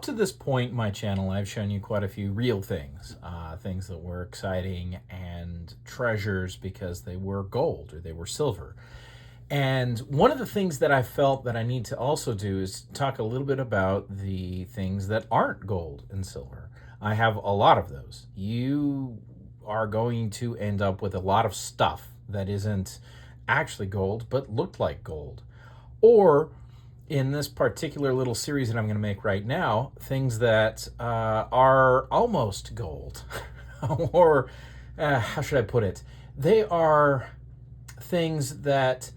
up to this point in my channel, I've shown you quite a few real things, things that were exciting and treasures because they were gold or they were silver. And one of the things that I felt that I need to also do is talk a little bit about the things that aren't gold and silver. I have a lot of those. You are going to end up with a lot of stuff that isn't actually gold but looked like gold. Or in this particular little series that I'm going to make right now, things that are almost gold. Or how should I put it? They are things that,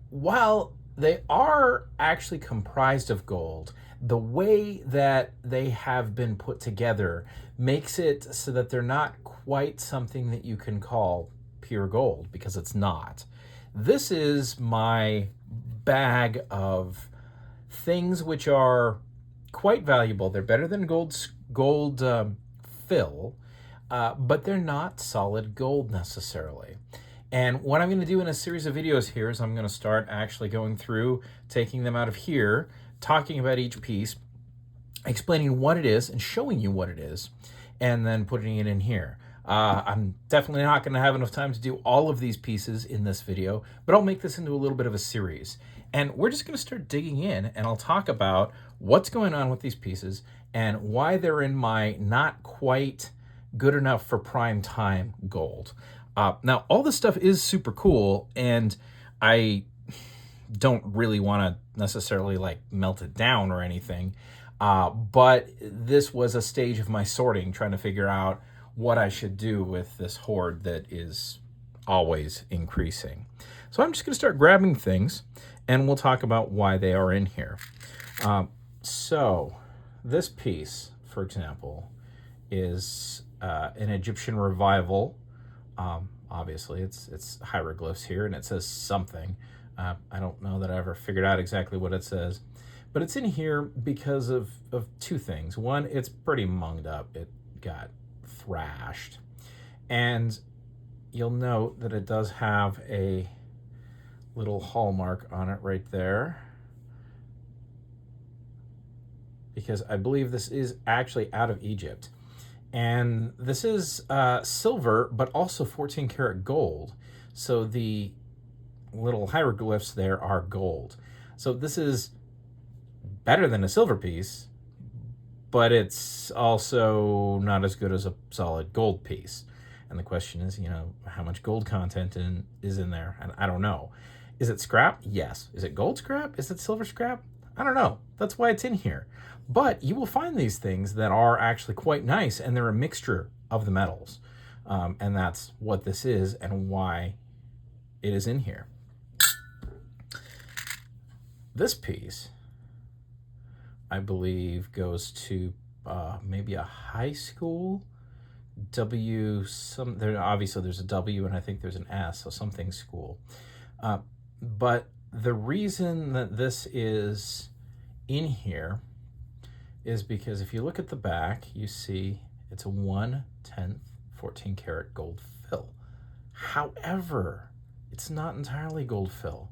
while they are actually comprised of gold, the way that they have been put together makes it so that they're not quite something that you can call pure gold, because it's not. This is my bag of things which are quite valuable. They're better than gold fill, but they're not solid gold necessarily. And what I'm going to do in a series of videos here is I'm going to start actually going through, taking them out of here, talking about each piece, explaining what it is and showing you what it is, and then putting it in here. I'm definitely not going to have enough time to do all of these pieces in this video, but I'll make this into a little bit of a series. And we're just going to start digging in, and I'll talk about what's going on with these pieces and why they're in my not quite good enough for prime time gold. Now, all this stuff is super cool, and I don't really want to necessarily like melt it down or anything, but this was a stage of my sorting, trying to figure out what I should do with this hoard that is always increasing. So I'm just going to start grabbing things, and we'll talk about why they are in here. So this piece, for example, is an Egyptian revival. Obviously, it's hieroglyphs here, and it says something. I don't know that I ever figured out exactly what it says, but it's in here because of two things. One, it's pretty munged up. It got thrashed. And you'll note that it does have a little hallmark on it right there, because I believe this is actually out of Egypt. And this is silver, but also 14 karat gold. So the little hieroglyphs there are gold. So this is better than a silver piece, but it's also not as good as a solid gold piece. And the question is, how much gold content is in there? And I don't know. Is it scrap? Yes. Is it gold scrap? Is it silver scrap? I don't know. That's why it's in here. But you will find these things that are actually quite nice, and they're a mixture of the metals. And that's what this is and why it is in here. This piece, I believe, goes to maybe a high school. Obviously there's a W, and I think there's an S, so something school. But the reason that this is in here is because if you look at the back, you see it's a 1/10 14 karat gold fill. However, it's not entirely gold fill.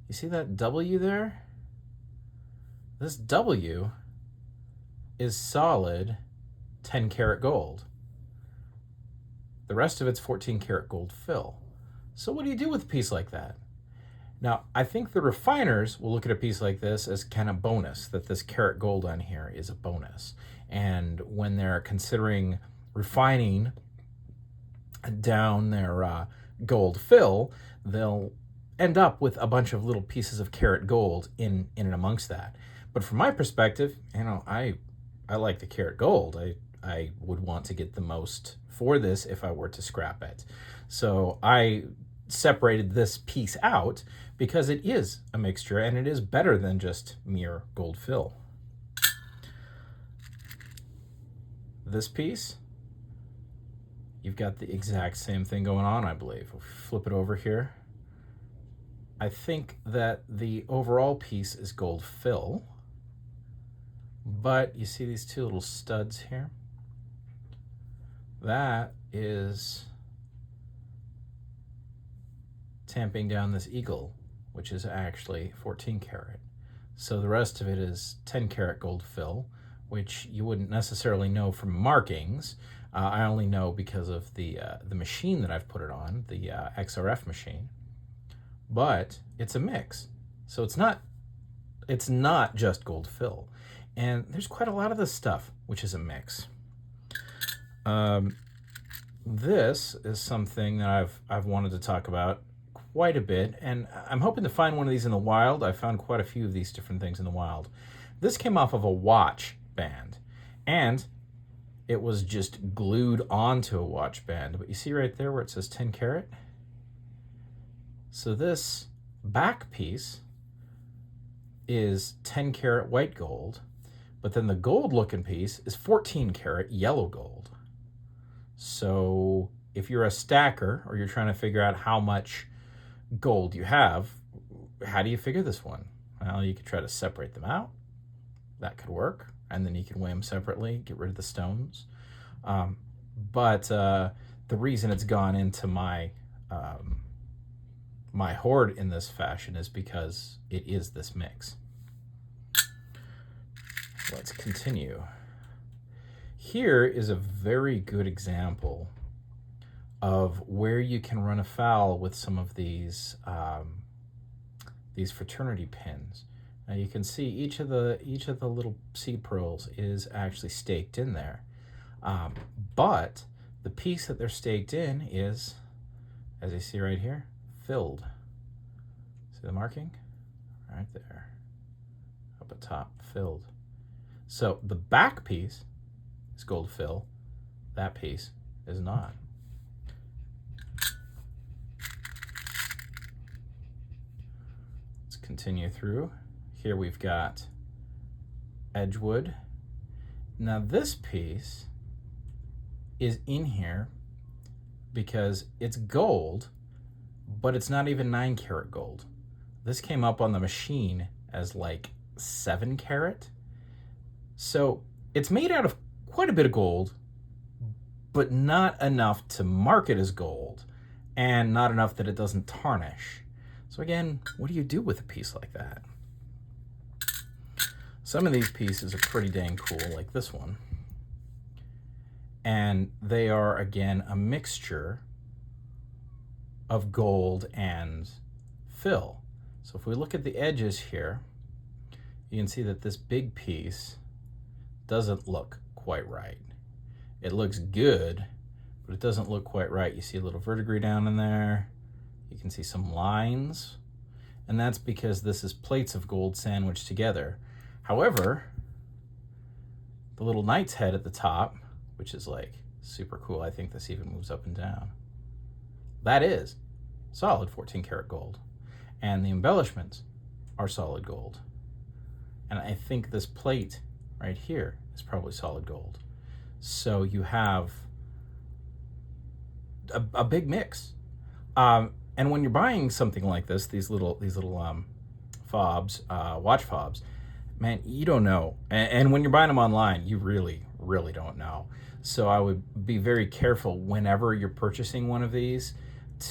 You see that W there? This W is solid 10 karat gold. The rest of it's 14 karat gold fill. So what do you do with a piece like that? Now, I think the refiners will look at a piece like this as kind of bonus, that this karat gold on here is a bonus. And when they're considering refining down their gold fill, they'll end up with a bunch of little pieces of karat gold in and amongst that. But from my perspective, I like the karat gold. I would want to get the most for this if I were to scrap it. So I separated this piece out because it is a mixture, and it is better than just mere gold fill. This piece, you've got the exact same thing going on, I believe. We'll flip it over here. I think that the overall piece is gold fill, but you see these two little studs here? That is tamping down this eagle, which is actually 14 karat. So the rest of it is 10 karat gold fill, which you wouldn't necessarily know from markings. I only know because of the machine that I've put it on, the XRF machine. But it's a mix, so it's not just gold fill, and there's quite a lot of this stuff which is a mix. This is something that I've wanted to talk about quite a bit, and I'm hoping to find one of these in the wild. I found quite a few of these different things in the wild. This came off of a watch band, and it was just glued onto a watch band. But you see right there where it says 10 karat? So this back piece is 10 karat white gold, but then the gold looking piece is 14 karat yellow gold. So if you're a stacker or you're trying to figure out how much gold you have, how do you figure this one? Well, you could try to separate them out. That could work. And then you can weigh them separately, get rid of the stones. But the reason it's gone into my my hoard in this fashion is because it is this mix. Let's continue. Here is a very good example of where you can run afoul with some of these fraternity pins. Now you can see each of the little seed pearls is actually staked in there, but the piece that they're staked in is, as you see right here, filled. See the marking? Right there. Up at top, filled. So the back piece is gold fill. That piece is not. Let's continue through. Here we've got Edgewood. Now this piece is in here because it's gold, but it's not even 9 karat gold. This came up on the machine as like 7 karat. So it's made out of quite a bit of gold, but not enough to mark it as gold, and not enough that it doesn't tarnish. So again, what do you do with a piece like that? Some of these pieces are pretty dang cool, like this one. And they are, again, a mixture of gold and fill. So if we look at the edges here, you can see that this big piece doesn't look quite right. It looks good, but it doesn't look quite right. You see a little verdigris down in there. You can see some lines, and that's because this is plates of gold sandwiched together. However, the little knight's head at the top, which is like super cool, I think this even moves up and down, that is solid 14 karat gold. And the embellishments are solid gold. And I think this plate right here is probably solid gold. So you have a big mix. And when you're buying something like this, these little fobs, watch fobs, man, you don't know. And when you're buying them online, you really, really don't know. So I would be very careful whenever you're purchasing one of these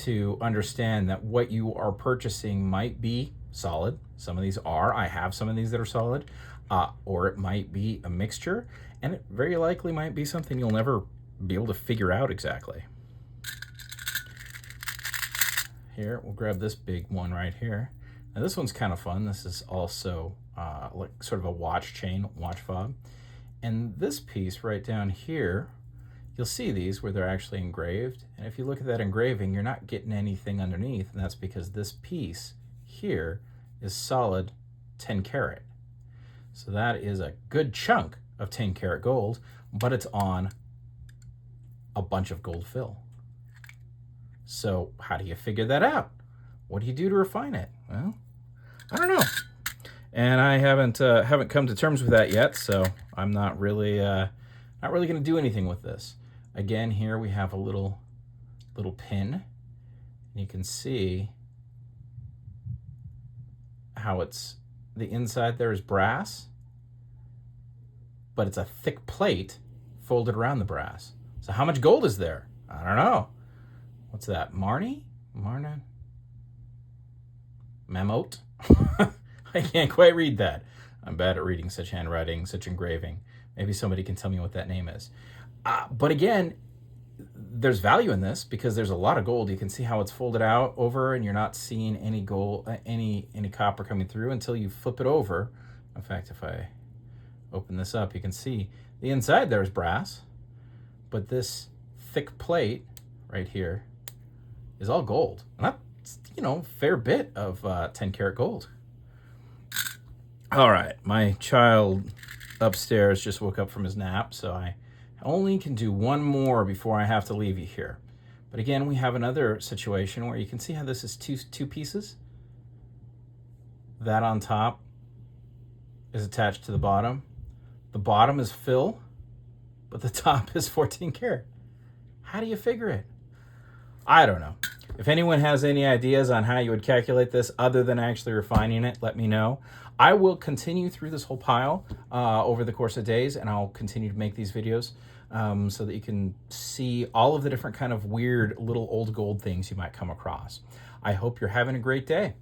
to understand that what you are purchasing might be solid. Some of these are. I have some of these that are solid. Or it might be a mixture, and it very likely might be something you'll never be able to figure out exactly. Here, we'll grab this big one right here. Now this one's kind of fun. This is also like sort of a watch chain, watch fob. And this piece right down here, you'll see these where they're actually engraved. And if you look at that engraving, you're not getting anything underneath, and that's because this piece here is solid 10 karat. So that is a good chunk of 10 karat gold, but it's on a bunch of gold fill. So how do you figure that out? What do you do to refine it? Well, I don't know. And I haven't come to terms with that yet, so I'm not really going to do anything with this. Again, here we have a little pin. And you can see how it's, the inside there is brass, but it's a thick plate folded around the brass. So how much gold is there? I don't know. What's that? Marna? Mamote? I can't quite read that. I'm bad at reading such handwriting, such engraving. Maybe somebody can tell me what that name is. But again, there's value in this because there's a lot of gold. You can see how it's folded out over, and you're not seeing any gold, any copper coming through until you flip it over. In fact, if I open this up, you can see the inside there's brass, but this thick plate right here is all gold. And that's, you know, fair bit of 10 karat gold. All right, my child upstairs just woke up from his nap, so I only can do one more before I have to leave you here. But again, we have another situation where you can see how this is two pieces. That on top is attached to the bottom. The bottom is fill, but the top is 14 karat. How do you figure it? I don't know. If anyone has any ideas on how you would calculate this other than actually refining it, let me know. I will continue through this whole pile over the course of days, and I'll continue to make these videos so that you can see all of the different kind of weird little old gold things you might come across. I hope you're having a great day.